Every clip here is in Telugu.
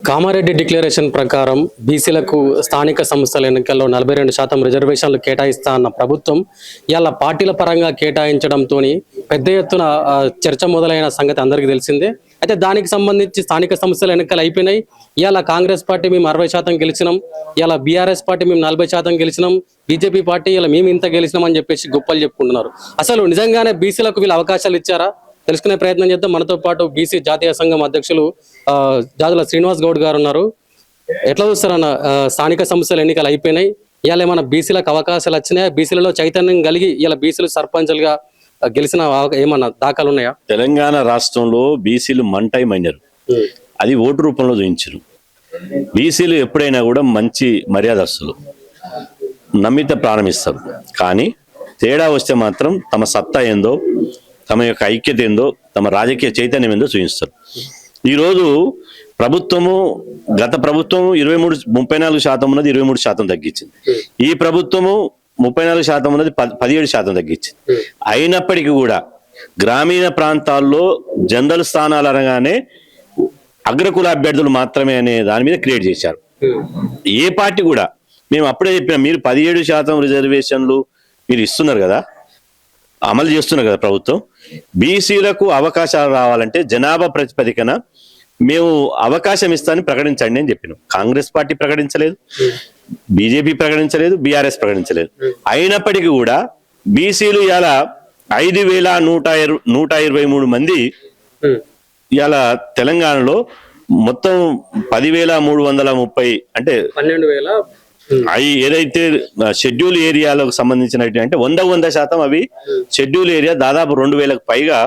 కామారెడ్డి డిక్లరేషన్ ప్రకారం బీసీలకు స్థానిక సంస్థల ఎన్నికల్లో 42% రిజర్వేషన్లు కేటాయిస్తా అన్న ప్రభుత్వం ఇలా పార్టీల పరంగా కేటాయించడంతో పెద్ద ఎత్తున చర్చ మొదలైన సంగతి అందరికీ తెలిసిందే. అయితే దానికి సంబంధించి స్థానిక సంస్థల ఎన్నికలు అయిపోయినాయి. ఇలా కాంగ్రెస్ పార్టీ మేము 60% గెలిచినాం, ఇలా బీఆర్ఎస్ పార్టీ మేము 40% గెలిచినాం, బీజేపీ పార్టీ ఇలా మేము ఇంత గెలిచినాం అని చెప్పేసి గొప్పలు చెప్పుకుంటున్నారు. అసలు నిజంగానే బీసీలకు వీళ్ళు అవకాశాలు ఇచ్చారా? తెలుసుకునే ప్రయత్నం చేద్దాం. మనతో పాటు బీసీ జాతీయ సంఘం అధ్యక్షులు జాదుల శ్రీనివాస్ గౌడ్ గారు ఉన్నారు. ఎట్లా చూస్తారన్న, స్థానిక సంస్థల ఎన్నికలు అయిపోయినాయి, ఇవాళ ఏమైనా బీసీలకు అవకాశాలు వచ్చినాయా? బీసీలలో చైతన్యం కలిగి ఇలా బీసీలు సర్పంచులుగా గెలిచిన ఏమన్నా దాఖలు ఉన్నాయా? తెలంగాణ రాష్ట్రంలో బీసీలు మంటై మైనరు, అది ఓటు రూపంలో చూపించారు. బీసీలు ఎప్పుడైనా కూడా మంచి మర్యాదస్తులు, నమ్మితే ప్రారంభిస్తారు. కానీ తేడా వస్తే మాత్రం తమ సత్తా ఏందో, తమ యొక్క ఐక్యత ఏందో, తమ రాజకీయ చైతన్యం ఏందో చూపిస్తారు. ఈరోజు ప్రభుత్వము, గత ప్రభుత్వం 34% ఉన్నది 23% తగ్గించింది. ఈ ప్రభుత్వము 34% ఉన్నది 17% తగ్గించింది. అయినప్పటికీ కూడా గ్రామీణ ప్రాంతాల్లో జనరల్ స్థానాలు అనగానే అగ్రకుల అభ్యర్థులు మాత్రమే అనే దాని మీద క్రియేట్ చేశారు. ఏ పార్టీ కూడా, మేము అప్పుడే చెప్పినాం, మీరు 17% రిజర్వేషన్లు మీరు ఇస్తున్నారు కదా, అమలు చేస్తున్నారు కదా ప్రభుత్వం, బీసీలకు అవకాశాలు రావాలంటే జనాభా ప్రాతిపదికన మేము అవకాశం ఇస్తామని ప్రకటించండి అని చెప్పినాం. కాంగ్రెస్ పార్టీ ప్రకటించలేదు, బీజేపీ ప్రకటించలేదు, బీఆర్ఎస్ ప్రకటించలేదు. అయినప్పటికీ కూడా బీసీలు ఇలా 5123 మంది ఇలా తెలంగాణలో మొత్తం 10,330 అంటే 12,000 ఏదైతే షెడ్యూల్ ఏరియాలకు సంబంధించినట్టు అంటే 100% అవి షెడ్యూల్ ఏరియా, దాదాపు 2,000కు పైగా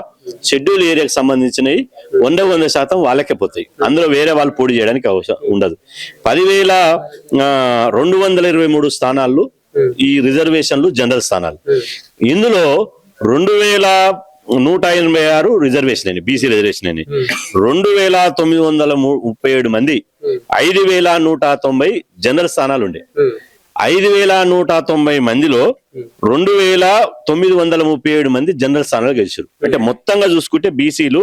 షెడ్యూల్ ఏరియాకి సంబంధించినవి 100% వాళ్ళకే పోతాయి. అందులో వేరే వాళ్ళు పోటీ చేయడానికి అవసరం ఉండదు. 10,223 స్థానాలు ఈ రిజర్వేషన్లు జనరల్ స్థానాలు. ఇందులో 2,186 రిజర్వేషన్ అని, బీసీ రిజర్వేషన్ అని, 2,937 మంది, 5,190 జనరల్ స్థానాలు ఉండే. 5,190 మందిలో 2,937 మంది జనరల్ స్థానాలు గెలిచారు. అంటే మొత్తంగా చూసుకుంటే బీసీలు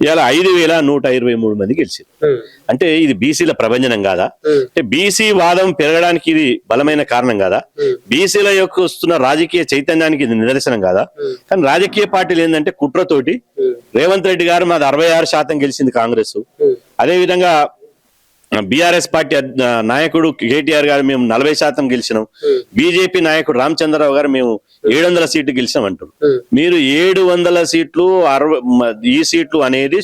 ఇలా 5,123 మంది గెలిచారు. అంటే ఇది బీసీల ప్రభంజనం కాదా? అంటే బీసీ వాదం పెరగడానికి ఇది బలమైన కారణం కాదా? బీసీల యొక్క వస్తున్న రాజకీయ చైతన్యానికి ఇది నిదర్శనం కాదా? కానీ రాజకీయ పార్టీలు ఏంటంటే కుట్రతోటి, రేవంత్ రెడ్డి గారు మాది 66% గెలిచింది కాంగ్రెస్, అదే విధంగా బీఆర్ఎస్ పార్టీ నాయకుడు కేటీఆర్ గారు మేము 40% గెలిచినాం, బీజేపీ నాయకుడు రామచంద్రరావు గారు మేము 700 సీట్లు గెలిచినాం అంటారు. మీరు 700 సీట్లు 60 ఈ సీట్లు అనేది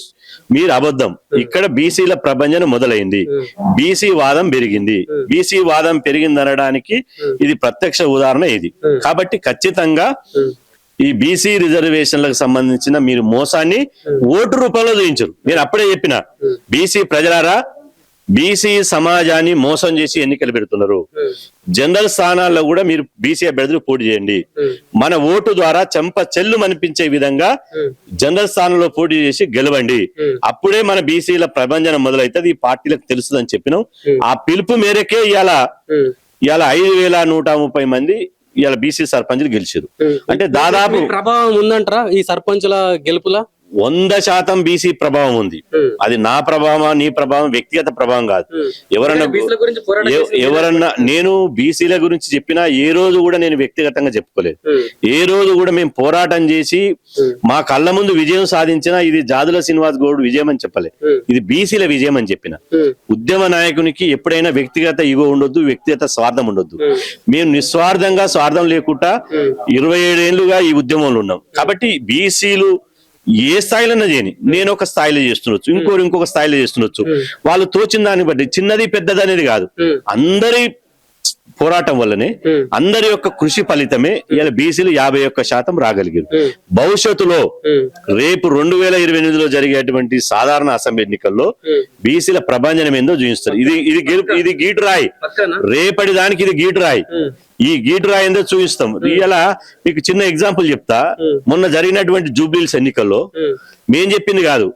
మీరు అబద్ధం. ఇక్కడ బీసీల ప్రభంజనం మొదలైంది, బీసీ వాదం పెరిగింది. బీసీ వాదం పెరిగింది అనడానికి ఇది ప్రత్యక్ష ఉదాహరణ ఇది. కాబట్టి ఖచ్చితంగా ఈ బీసీ రిజర్వేషన్లకు సంబంధించిన మీరు మోసాన్ని ఓటు రూపంలో చూపించరు. నేను అప్పుడే చెప్పిన, బీసీ ప్రజలారా, బీసీ సమాజాన్ని మోసం చేసి ఎన్నికలు పెడుతున్నారు. జనరల్ స్థానాల్లో కూడా మీరు బీసీ అభ్యర్థులు పోటీ చేయండి. మన ఓటు ద్వారా చెంప చెల్లు అనిపించే విధంగా జనరల్ స్థానంలో పోటీ చేసి గెలవండి. అప్పుడే మన బీసీల ప్రభంజనం మొదలవుతుంది. ఈ పార్టీలకు తెలుస్తుందని చెప్పినాం. ఆ పిలుపు మేరకే ఇవాళ 5,130 మంది ఇవాళ బీసీ సర్పంచులు గెలిచారు. అంటే దాదాపు ప్రభావం ఉందంటారా ఈ సర్పంచుల గెలుపులా? 100% బీసీ ప్రభావం ఉంది. అది నా ప్రభావం, నీ ప్రభావం, వ్యక్తిగత ప్రభావం కాదు. ఎవరన్నా నేను బీసీల గురించి చెప్పినా ఏ రోజు కూడా నేను వ్యక్తిగతంగా చెప్పుకోలేదు. ఏ రోజు కూడా మేము పోరాటం చేసి మా కళ్ళ ముందు విజయం సాధించినా ఇది జాదుల శ్రీనివాస్ గౌడ్ విజయం అని చెప్పలే, ఇది బీసీల విజయం అని చెప్పిన. ఉద్యమ నాయకునికి ఎప్పుడైనా వ్యక్తిగత ఇగో ఉండొద్దు, వ్యక్తిగత స్వార్థం ఉండొద్దు. మేము నిస్వార్థంగా, స్వార్థం లేకుండా 27 ఏళ్లుగా ఈ ఉద్యమంలో ఉన్నాం. కాబట్టి బీసీలు ఏ స్థాయిలో చేయని, నేను ఒక స్థాయిలో చేస్తుండొచ్చు, ఇంకొక స్థాయిలో చేస్తుండొచ్చు. వాళ్ళు తోచిన దాన్ని బట్టి, చిన్నది పెద్దది అనేది కాదు, అందరి పోరాటం వల్లనే, అందరి యొక్క కృషి ఫలితమే ఇలా బీసీలు 51% రాగలిగారు. భవిష్యత్తులో రేపు 2028లో జరిగేటువంటి సాధారణ అసెంబ్లీ ఎన్నికల్లో బీసీల ప్రభంజనం ఏందో చూపిస్తారు. ఇది గీటు రాయి, రేపటి దానికి ఇది గీటు రాయి. ఈ గీటు రాయి ఏందో చూపిస్తాం. ఇలా మీకు చిన్న ఎగ్జాంపుల్ చెప్తా. మొన్న జరిగినటువంటి జూబ్లీహిల్స్ ఎన్నికల్లో మేం చెప్పింది కాదు,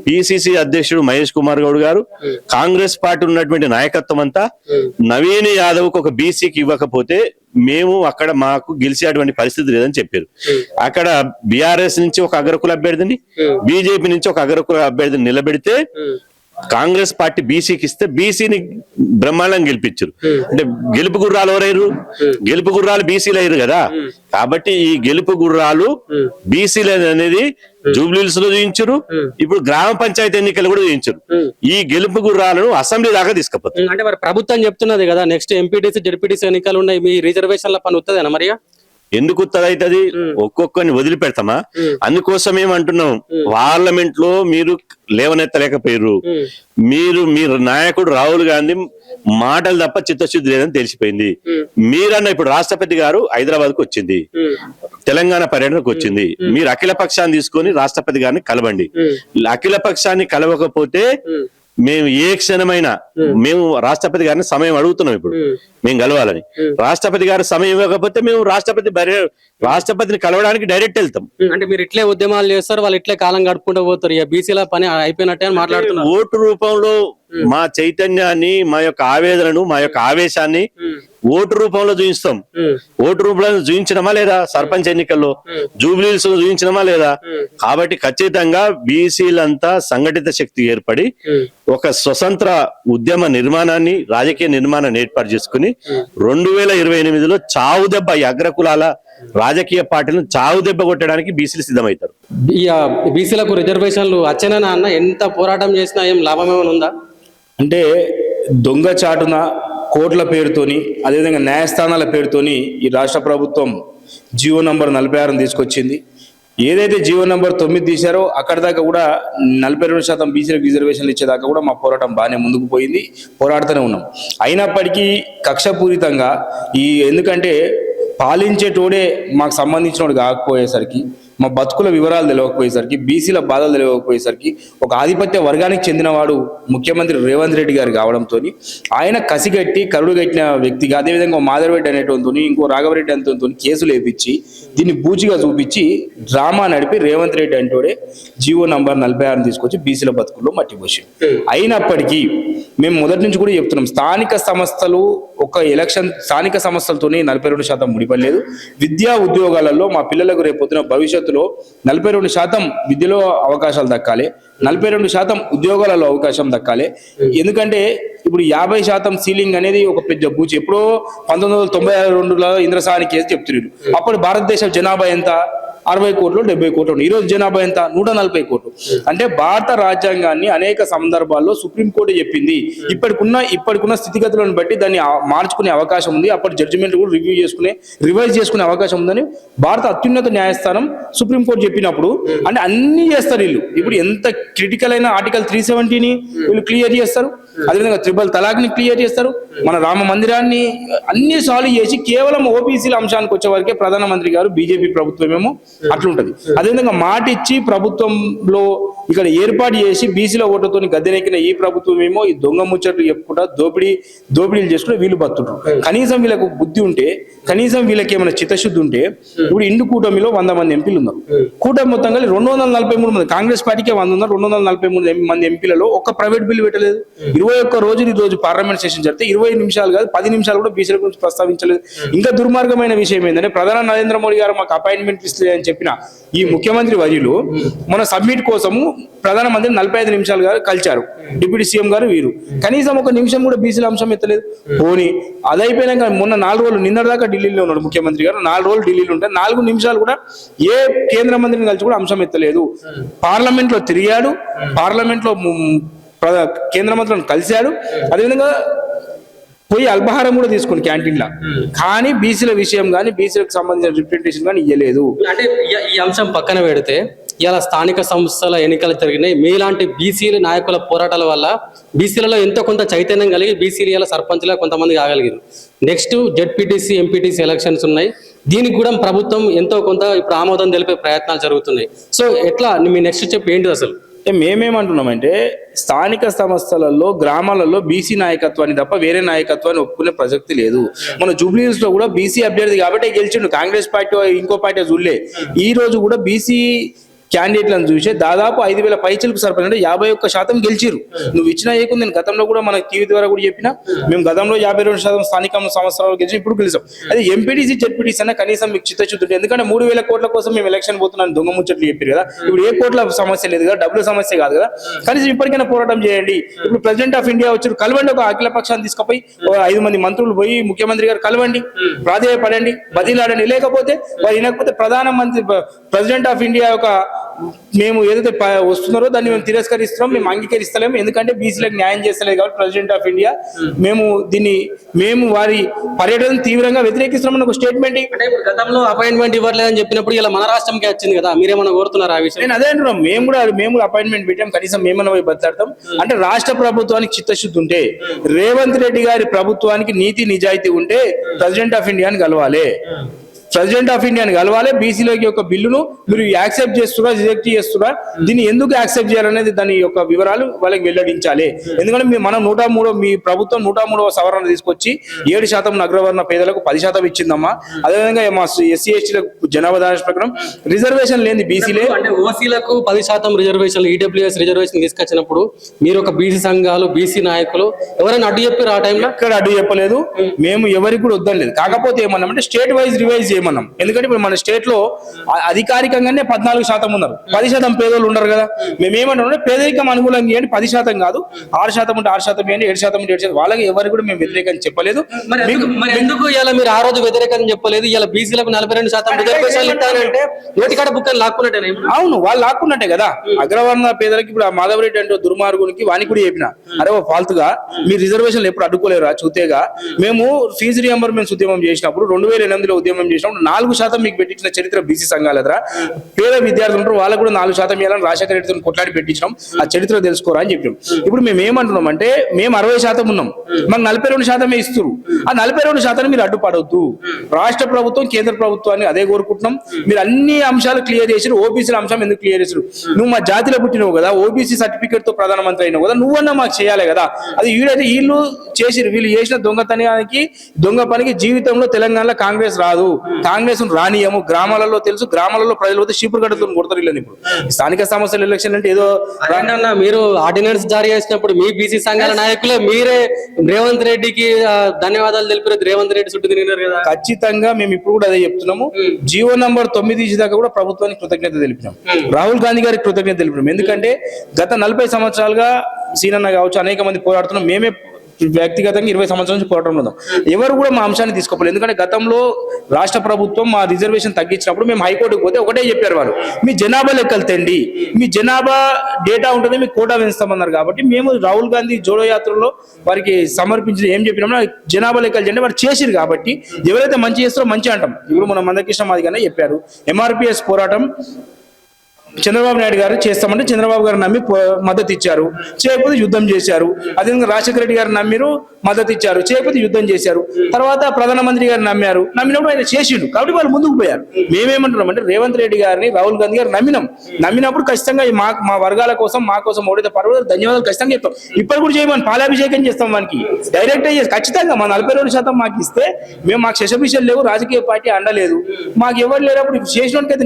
పిసిసి అధ్యక్షుడు మహేష్ కుమార్ గౌడ్ గారు, కాంగ్రెస్ పార్టీ ఉన్నటువంటి నాయకత్వం అంతా నవీన్ యాదవ్ కు ఒక బీసీకి ఇవ్వకపోతే మేము అక్కడ మాకు గెలిచేటువంటి పరిస్థితి లేదని చెప్పారు. అక్కడ బీఆర్ఎస్ నుంచి ఒక అగ్రకుల అభ్యర్థిని, బీజేపీ నుంచి ఒక అగ్రకుల అభ్యర్థిని నిలబెడితే కాంగ్రెస్ పార్టీ బీసీకి ఇస్తే బీసీని బ్రహ్మాండంగా గెలిపించారు. అంటే గెలుపు గుర్రాలు ఎవరైరు? గెలుపు గుర్రాలు బీసీలు అయ్యారు కదా. కాబట్టి ఈ గెలుపు గుర్రాలు బీసీలు అనేది జూబ్లీహిల్స్ లో చూయించారు, ఇప్పుడు గ్రామ పంచాయతీ ఎన్నికలు కూడా చూయించారు. ఈ గెలుపు గుర్రాలను అసెంబ్లీ దాకా తీసుకుపోతారు. అంటే మరి ప్రభుత్వం చెప్తున్నది కదా నెక్స్ట్ ఎంపీటీసీ జెడ్పీటీసీ ఎన్నికలు ఉన్నాయి, మీ రిజర్వేషన్ల పని వస్తుందేనా మరి? ఎందుకు అవుతుంది? ఒక్కొక్కరిని వదిలిపెడతామా? అందుకోసం ఏమంటున్నాం, పార్లమెంట్ లో మీరు లేవనెత్తలేకపోయారు. మీరు నాయకుడు రాహుల్ గాంధీ మాటలు తప్ప చిత్తశుద్ధి లేదని తెలిసిపోయింది. మీరన్న ఇప్పుడు రాష్ట్రపతి గారు హైదరాబాద్ కు వచ్చింది, తెలంగాణ పర్యటనకు వచ్చింది. మీరు అఖిల పక్షాన్ని తీసుకొని రాష్ట్రపతి గారిని కలవండి. అఖిల పక్షాన్ని కలవకపోతే మేము ఏ క్షణమైనా మేము రాష్ట్రపతి గారిని సమయం అడుగుతున్నాం. ఇప్పుడు మేము కలవాలని రాష్ట్రపతి గారు సమయం ఇవ్వకపోతే మేము రాష్ట్రపతిని కలవడానికి డైరెక్ట్ వెళ్తాం. అంటే మీరు ఇట్లే ఉద్యమాలు చేస్తారు, వాళ్ళు ఇట్లే కాలం గడుపుకుంటూ పోతారు, ఇక బీసీల పని అయిపోయినట్టే అని మాట్లాడుతున్నారు. ఓటు రూపంలో మా చైతన్యాన్ని, మా యొక్క ఆవేదనను, మా యొక్క ఆవేశాన్ని ఓటు రూపంలో చూపిస్తాం. ఓటు రూపంలో చూపించడమా లేదా? సర్పంచ్ ఎన్నికల్లో జూబ్లీహిల్స్ లో చూపించడమా లేదా? కాబట్టి ఖచ్చితంగా బీసీలంతా సంఘటిత శక్తి ఏర్పడి ఒక స్వతంత్ర ఉద్యమ నిర్మాణాన్ని, రాజకీయ నిర్మాణాన్ని ఏర్పాటు చేసుకుని 2028లో చావు దెబ్బ, ఈ అగ్రకులాల రాజకీయ పార్టీలను చావు దెబ్బ కొట్టడానికి బీసీలు సిద్ధమవుతారు. బీసీలకు రిజర్వేషన్లు వచ్చేనా అన్న ఎంత పోరాటం చేసినా ఏం లాభం ఏమైనా ఉందా? అంటే దొంగ చాటున కోట్ల పేరుతోని, అదేవిధంగా న్యాయస్థానాల పేరుతోని ఈ రాష్ట్ర ప్రభుత్వం జీవో నంబర్ 46 తీసుకొచ్చింది. ఏదైతే జీవో నంబర్ 9 తీశారో అక్కడ దాకా కూడా 42% బీసీలకు రిజర్వేషన్లు ఇచ్చేదాకా కూడా మా పోరాటం బాగానే ముందుకు పోయింది, పోరాడుతూనే ఉన్నాం. అయినప్పటికీ కక్షపూరితంగా ఎందుకంటే పాలించేటోడే మాకు సంబంధించినోడు కాకపోయేసరికి, మా బతుకుల వివరాలు తెలియకపోయేసరికి, బీసీల బాధలు తెలియకపోయేసరికి, ఒక ఆధిపత్య వర్గానికి చెందినవాడు ముఖ్యమంత్రి రేవంత్ రెడ్డి గారు కావడంతో ఆయన కసిగట్టి కరుడుగట్టిన వ్యక్తిగా, అదేవిధంగా మాధవరెడ్డి అనేటోతో ఇంకో రాఘవరెడ్డి అనేటోతో కేసులు వేపించి దీన్ని బూచిగా చూపించి డ్రామా నడిపి రేవంత్ రెడ్డి అంటోడే జీవో నంబర్ 46 తీసుకొచ్చి బీసీల బతుకుల్లో మట్టిపోసి. అయినప్పటికీ మేము మొదటి నుంచి కూడా చెప్తున్నాం, స్థానిక సంస్థలు స్థానిక సంస్థలతోనే 42% ముడిపడలేదు. విద్యా ఉద్యోగాలలో మా పిల్లలకు రేపొద్దున భవిష్యత్తులో 42% విద్యలో అవకాశాలు దక్కాలి, 42% ఉద్యోగాలలో అవకాశం దక్కాలి. ఎందుకంటే ఇప్పుడు 50% సీలింగ్ అనేది ఒక పెద్ద బూచి. ఎప్పుడో 1992లో ఇంద్రసాని కేసు చెప్తున్నారు. అప్పుడు భారతదేశ జనాభా ఎంత? 60 కోట్లు 70 కోట్లు. ఈరోజు జనాభా ఎంత? 140 కోట్లు. అంటే భారత రాజ్యాంగాన్ని అనేక సందర్భాల్లో సుప్రీంకోర్టు చెప్పింది. ఇప్పటికున్న స్థితిగతులను బట్టి దాన్ని మార్చుకునే అవకాశం ఉంది. అప్పటి జడ్జిమెంట్ కూడా రివైజ్ చేసుకునే అవకాశం ఉందని భారత అత్యున్నత న్యాయస్థానం సుప్రీంకోర్టు చెప్పినప్పుడు అంటే అన్ని చేస్తారు వీళ్ళు. ఇప్పుడు ఎంత క్రిటికల్ అయిన ఆర్టికల్ 370ని వీళ్ళు క్లియర్ చేస్తారు, అదేవిధంగా త్రిబల్ తలాక్ని క్లియర్ చేస్తారు, మన రామ మందిరాన్ని అన్ని సాల్వ్ చేసి కేవలం ఓబీసీల అంశానికి వచ్చే వరకే ప్రధానమంత్రి గారు బీజేపీ ప్రభుత్వమేమో అట్లుంటది. అదేవిధంగా మాట ఇచ్చి ప్రభుత్వంలో ఇక్కడ ఏర్పాటు చేసి బీసీల ఓట్లతో గద్దెనెక్కిన ఈ ప్రభుత్వం ఏమో ఈ దొంగ ముచ్చట్లు చెప్పుకుంటా దోపిడీలు చేసుకుంటే వీళ్ళు బతుంటారు. కనీసం వీళ్ళకు బుద్ధి ఉంటే, కనీసం వీళ్ళకి ఏమైనా చిత్తశుద్ధి ఉంటే, ఇప్పుడు ఇండు కూటమిలో 100 మంది ఎంపీలు ఉన్నారు. కూటమి మొత్తంగా 243 మంది, కాంగ్రెస్ పార్టీకే 100 ఉన్నారు. 243 మంది ఎంపీలలో ఒక్క ప్రైవేట్ బిల్లు పెట్టలేదు. 21 రోజులు ఈ రోజు పార్లమెంట్ సెషన్ జరిగితే 20 నిమిషాలు కాదు 10 నిమిషాలు కూడా బీసీల గురించి ప్రస్తావించలేదు. ఇంకా దుర్మార్గమైన విషయం ఏంటంటే ప్రధాని నరేంద్ర మోడీ గారు మాకు అపాయింట్మెంట్ ఇస్తే అని చెప్పిన ఈ ముఖ్యమంత్రి వర్యులు మన సబ్మిట్ కోసము ప్రధానమంత్రి 45 నిమిషాలు గారు కలిచారు. డిప్యూటీ సీఎం గారు వీరు కనీసం ఒక నిమిషం కూడా బీసీల అంశం ఎత్తలేదు. పోనీ అదైపోయినాక మొన్న 4 రోజులు నిన్నటిదాకా ఢిల్లీలో ఉన్నాడు ముఖ్యమంత్రి గారు. 4 రోజులు ఢిల్లీలో ఉంటే 4 నిమిషాలు కూడా ఏ కేంద్ర మంత్రిని కలిసి కూడా అంశం ఎత్తలేదు. పార్లమెంట్ లో తిరిగాడు, పార్లమెంట్ లో కేంద్ర మంత్రులను కలిశాడు, అదేవిధంగా పోయి అల్పాహారం కూడా తీసుకుని క్యాంటీన్లా. కానీ బీసీల విషయం కానీ బీసీలకు సంబంధించిన రిప్రజెంటేషన్ కానీ ఇవ్వలేదు. అంటే ఈ అంశం పక్కన పెడితే ఇలా స్థానిక సంస్థల ఎన్నికలు జరిగినాయి. మీలాంటి బీసీల నాయకుల పోరాటాల వల్ల బీసీలలో ఎంతో కొంత చైతన్యం కలిగి బీసీలు ఇలా సర్పంచ్లా కొంతమంది కాగలిగారు. నెక్స్ట్ జెడ్పీటీసీ ఎంపీటీసీ ఎలక్షన్స్ ఉన్నాయి. దీనికి కూడా ప్రభుత్వం ఎంతో కొంత ఇప్పుడు ఆమోదం తెలిపే ప్రయత్నాలు జరుగుతున్నాయి. సో ఎట్లా మీ నెక్స్ట్ చెప్పి ఏంటి అసలు? మేమేమంటున్నామంటే స్థానిక సంస్థలలో గ్రామాలలో బీసీ నాయకత్వాన్ని తప్ప వేరే నాయకత్వాన్ని ఒప్పుకునే ప్రసక్తి లేదు. మన జూబ్లీహిల్స్ లో కూడా బీసీ అభ్యర్థి కాబట్టి గెలిచిండు. కాంగ్రెస్ పార్టీ ఇంకో పార్టీ చూడలే. ఈ రోజు కూడా బీసీ క్యాండిడేట్లను చూసి దాదాపు 5,000 పైచలకు సరిపడి అంటే 51% గెలిచిరు. నువ్వు ఇచ్చిన ఏకుంది, నేను గతంలో కూడా మన టీవీ ద్వారా కూడా చెప్పిన, మేము గతంలో 52% స్థానిక సంవత్సరాలు గెలిచి ఇప్పుడు గెలిచాం. అదే ఎంపీటీసీ జెడ్పీటీసీ అన్న కనీసం మీకు చిత్తశుద్ధి ఉంటుంది. ఎందుకంటే 3,000 కోట్ల కోసం మేము ఎలక్షన్ పోతున్నాను దొంగ ముచ్చట్లు చెప్పారు కదా. ఇప్పుడు ఏ కోట్ల సమస్య లేదు కదా, డబ్బుల సమస్య కాదు కదా. కనీసం ఇప్పటికైనా పోరాటం చేయండి. ఇప్పుడు ప్రెసిడెంట్ ఆఫ్ ఇండియా వచ్చారు, కలవండి. ఒక అఖిల పక్షాన్ని తీసుకుపోయి 5 మంది మంత్రులు పోయి ముఖ్యమంత్రి గారు కలవండి, ప్రాధేయపడండి, బదిలాడండి. లేకపోతే వారు వినకపోతే ప్రధానమంత్రి ప్రెసిడెంట్ ఆఫ్ ఇండియా యొక్క మేము ఏదైతే వస్తున్నారో దాన్ని మేము తిరస్కరిస్తున్నాం, మేము అంగీకరిస్తలేము. ఎందుకంటే బీసీలకు న్యాయం చేస్తలేదు కాబట్టి ప్రెసిడెంట్ ఆఫ్ ఇండియా మేము వారి పర్యటన తీవ్రంగా వ్యతిరేకిస్తున్నామని ఒక స్టేట్మెంట్. అంటే ఇప్పుడు గతంలో అపాయింట్మెంట్ ఇవ్వలేదని చెప్పినప్పుడు ఇలా మన రాష్ట్రంకే వచ్చింది కదా, మీరేమన్నా కోరుతున్నారు ఆ విషయం? నేను అదే అంటున్నాం, మేము కూడా అపాయింట్మెంట్ పెట్టాం. కనీసం మేమన్నా పోయి బతాడతాం. అంటే రాష్ట్ర ప్రభుత్వానికి చిత్తశుద్ధి ఉంటే, రేవంత్ రెడ్డి గారి ప్రభుత్వానికి నీతి నిజాయితీ ఉంటే ప్రెసిడెంట్ ఆఫ్ ఇండియాని కలవాలి. ప్రెసిడెంట్ ఆఫ్ ఇండియాని కలవాలి. బీసీలకి యొక్క బిల్లును మీరు యాక్సెప్ట్ చేస్తున్నా, రిజెక్ట్ చేస్తున్నా, దీన్ని ఎందుకు యాక్సెప్ట్ చేయాలనేది దాని యొక్క వివరాలు వాళ్ళకి వెల్లడించాలి. ఎందుకంటే మనం 103 మీ ప్రభుత్వం 103వ సవరణ తీసుకొచ్చి 7% అగ్రవర్ణ పేదలకు 10% ఇచ్చిందమ్మా. అదేవిధంగా మా ఎస్సీ ఎస్టీలకు జనాభా దాని ప్రకారం రిజర్వేషన్ లేని బీసీలే, అంటే ఓసీలకు 10% రిజర్వేషన్, ఈడబ్ల్యూఎస్ రిజర్వేషన్ తీసుకొచ్చినప్పుడు మీరు ఒక బీసీ సంఘాలు, బీసీ నాయకులు ఎవరైనా అడ్డు చెప్పారు ఆ టైంలో? ఎక్కడ అడ్డు చెప్పలేదు. మేము ఎవరికి కూడా వద్దలేదు. కాకపోతే ఏమన్నామంటే స్టేట్ వైజ్ రివైజ్ చేయమన్నాం. ఎందుకంటే ఇప్పుడు మన స్టేట్ లో అధికారికంగానే 14% ఉన్నారు, 10% పేదోళ్ళు ఉండరు కదా. మేము ఏమంటాం, పేదరికం అనుకూలంగా ఇవ్వండి, 10% కాదు, 6% ఉంటే 6% ఇవ్వండి, 7% ఉంటే 7%. వాళ్ళకి ఎవరికి కూడా మేము వ్యతిరేకం చెప్పలేదు. మరి ఎందుకు ఇలా మీరు ఆ రోజు వ్యతిరేకం చెప్పలేదు? ఇలా బీసీలకు 42% రిజర్వేషన్ ఇస్తానంటే నోటికాడ బుక్కని లాక్కున్నట్టే. అవును, వాళ్ళు లాక్కున్నట్టే కదా. అగ్రవర్ణ పేదలకి ఇప్పుడు ఆ మాధవరెడ్డి అంటే దుర్మార్గునికి వానికి కూడా చెప్పిన, అరే ఓ ఫాల్తుగా మీరు రిజర్వేషన్లు ఎప్పుడు అడ్డుకోలేరు చూతేగా. మేము ఫీజు రియంబర్మెంట్స్ ఉద్యమం చేసినప్పుడు 2008లో ఉద్యమం చేసినప్పుడు 4% మీకు పెట్టించిన చరిత్ర బీసీ సంఘాల దగ్గర. పేద విద్యార్థులు ఉంటారు, వాళ్ళకు కూడా 4% ఇవ్వాలని రాజశేఖర రెడ్డితో కొట్లాడి పెట్టించాం. ఆ చరిత్ర తెలుసుకోరా అని చెప్పాం. ఇప్పుడు మేము ఏమంటున్నాం అంటే, మేము 60% ఉన్నాం, మాకు 42% ఇస్తారు. ఆ 42% మీరు అడ్డుపడవద్దు. రాష్ట్ర ప్రభుత్వం కేంద్ర ప్రభుత్వాన్ని అదే కోరుకుంటున్నాం. మీరు అన్ని అంశాలు క్లియర్ చేసారు. ఓబీసీల అంశం ఎందుకు క్లియర్ చేసారు? నువ్వు మా జాతిలో పుట్టినవు కదా, ఓబీసీ సర్టిఫికేట్ తో ప్రధానమంత్రి అయినావు కదా, నువ్వన్నా మాకు చేయాలి కదా. అది వీళ్ళు చేసిరు. వీళ్ళు చేసిన దొంగతనానికి, దొంగ పనికి జీవితంలో తెలంగాణలో కాంగ్రెస్ రాదు. కాంగ్రెస్ రానియము. గ్రామాలలో తెలుసు, గ్రామాలలో ప్రజలు పోతే చీపురు గడ్డతో కొడతారు. వీళ్ళని ఇప్పుడు స్థానిక సమస్యల ఎలక్షన్ అంటే ఏదో మీరు ఆర్డినెన్స్ జారీ చేసినప్పుడు మీ బీసీ సంఘాల నాయకులే మీరే రేవంత్ రెడ్డికి ధన్యవాదాలు తెలిపారు. రేవంత్ రెడ్డి చుట్టూ తిరిగినారు కదా. ఖచ్చితంగా మేము ఇప్పుడు కూడా అదే చెప్తున్నాము. జీవో నంబర్ 9 దాకా కూడా ప్రభుత్వానికి కృతజ్ఞత తెలిపినాం. రాహుల్ గాంధీ గారికి కృతజ్ఞత తెలిపినాం. ఎందుకంటే గత 40 సంవత్సరాలుగా సీనన్న కావచ్చు అనేక మంది పోరాడుతున్నాం. మేమే వ్యక్తిగతంగా 20 సంవత్సరాల నుంచి పోరాటం ఉన్నాం. ఎవరు కూడా మా అంశాన్ని తీసుకోలేదు. ఎందుకంటే గతంలో రాష్ట్ర ప్రభుత్వం మా రిజర్వేషన్ తగ్గించినప్పుడు మేము హైకోర్టుకు పోతే ఒకటే చెప్పారు వాళ్ళు, మీ జనాభా లెక్కలు తెండి, మీ జనాభా డేటా ఉంటుంది, మీ కోటా పెంచుతామన్నారు. కాబట్టి మేము రాహుల్ గాంధీ జోడో యాత్రలో వారికి సమర్పించిన ఏం చెప్పినామో జనాభా లెక్కలు చేయండి. వారు చేసిరు కాబట్టి ఎవరైతే మంచి చేస్తారో మంచి అంటాం. ఇప్పుడు మన మందకృష్ణ మాదిగానే చెప్పారు, ఎంఆర్పిఎస్ పోరాటం చంద్రబాబు నాయుడు గారు చేస్తామంటే చంద్రబాబు గారు నమ్మి మద్దతు ఇచ్చారు, చేయకపోతే యుద్ధం చేశారు. అదేవిధంగా రాజశేఖర రెడ్డి గారు నమ్మిరు, మద్దతు ఇచ్చారు, చేయకపోతే యుద్ధం చేశారు. తర్వాత ప్రధానమంత్రి గారు నమ్మినప్పుడు ఆయన చేసిండు కాబట్టి వాళ్ళు ముందుకు పోయారు. మేమేమంటున్నాం అంటే రేవంత్ రెడ్డి గారిని, రాహుల్ గాంధీ గారు నమ్మినప్పుడు ఖచ్చితంగా మా వర్గాల కోసం, మా కోసం ఓడితే పర్వాలేదు, ధన్యవాదాలు ఖచ్చితంగా చెప్తాం. ఇప్పుడు కూడా చేయమని పాలాభిషేకం చేస్తాం. వానికి డైరెక్ట్ అయ్యేసి ఖచ్చితంగా మా 42% మాకు ఇస్తే మేము, మాకు శశభిషలు లేవు, రాజకీయ పార్టీ అండలేదు, మాకు ఎవరు లేనప్పుడు చేసినోడికైతే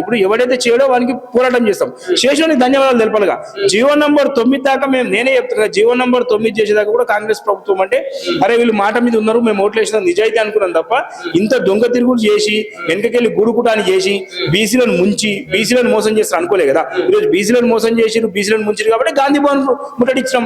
ఇప్పుడు ఎవడైతే చేయడో వానికి పోరాటం చేస్తాం. శేషునికి ధన్యవాదాలు తెలపాలిగా. జీవో నంబర్ 9 దాకా నేనే చెప్తున్నా, జీవో నంబర్ 9 చేసేదాకా కూడా కాంగ్రెస్ ప్రభుత్వం అంటే అరే వీళ్ళు మాట మీద ఉన్నారు, మేము ఓట్లు వేసిన నిజాయితీ అనుకున్నాం తప్ప ఇంత దొంగ తిరుగుడు చేసి వెనకకెళ్ళి గూడుకుటాన్ని చేసి బీసీలను ముంచి బీసీలను మోసం చేస్తారు అనుకోలే కదా. ఈరోజు బీసీలను మోసం చేసిరు, బీసీలను ముంచారు కాబట్టి గాంధీ భవన్ ముట్టడిచ్చినాం.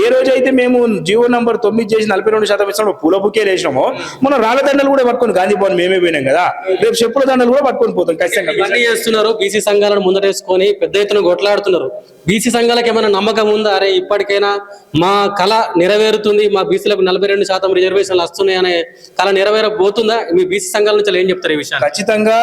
ఏ రోజైతే మేము జీవో నంబర్ 9 చేసి 42% ఇచ్చినప్పుడు పూల బుకే వేసినామో, మనం రాళ్ళ దండలు కూడా పట్టుకొని గాంధీ భవన్ మేమే పోయినాం కదా, రేపు చెప్పుల దండలు కూడా పట్టుకొని పోతాం ఖచ్చితంగా. చేస్తున్నారు బీసీ సంఘాలను ముందరేసుకొని పెద్ద ఎత్తున కొట్లాడుతున్నారు. బీసీ సంఘాలకు ఏమైనా నమ్మకం ఉందా? అరే ఇప్పటికైనా మా కళ నెరవేరుతుంది, మా బీసీలకు 42% రిజర్వేషన్లు వస్తున్నాయి అనే కళ నెరవేరబోతుందా? మీ బీసీ సంఘాల నుంచి ఏం చెప్తారు ఈ విషయం? ఖచ్చితంగా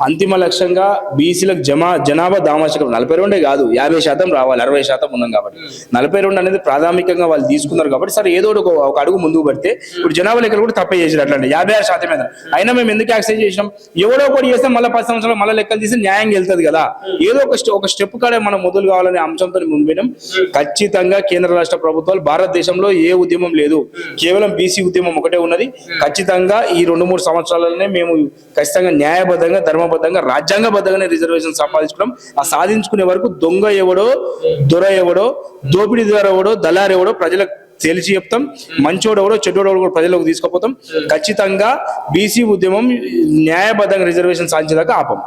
అంతిమ లక్ష్యంగా బీసీలకు జనాభా దామాషకం 42 కాదు, 50% రావాలి. 60% ఉన్నాం కాబట్టి 42 అనేది ప్రాథమికంగా వాళ్ళు తీసుకున్నారు కాబట్టి సరే ఏదో ఒక అడుగు ముందుకు పడితే ఇప్పుడు జనాభా లెక్కలు కూడా తప్పే చేసారు. అట్లా 56% మీద అయినా మేము ఎందుకు యాక్సెప్ట్ చేసినాం? ఎవడో ఒకటి చేస్తే మళ్ళీ 10 సంవత్సరాలు మళ్ళీ లెక్కలు తీసి న్యాయం వెళ్తుంది కదా. ఏదో ఒక స్టెప్ కాడే మనం మొదలు కావాలనే అంశంతో ముందుపోయినాం. ఖచ్చితంగా కేంద్ర రాష్ట్ర ప్రభుత్వాలు, భారతదేశంలో ఏ ఉద్యమం లేదు, కేవలం బీసీ ఉద్యమం ఒకటే ఉన్నది. ఖచ్చితంగా ఈ 2-3 సంవత్సరాలనే మేము ఖచ్చితంగా న్యాయబద్ధంగా ధర్మ ధర్మబద్ధంగా రాజ్యాంగబద్ధంగానే రిజర్వేషన్ సంపాదించుకున్నాం. ఆ సాధించుకునే వరకు దొంగ ఎవడో, దొర ఎవడో, దోపిడీదారు ఎవడో, దళారు ఎవడో ప్రజలకు తెలిసి చెప్తాం. మంచోడెవడో చెడ్డోడెవడో కూడా ప్రజలకు తీసుకుపోతాం. ఖచ్చితంగా బీసీ ఉద్యమం న్యాయబద్ధంగా రిజర్వేషన్ సాధించేదాకా ఆపం.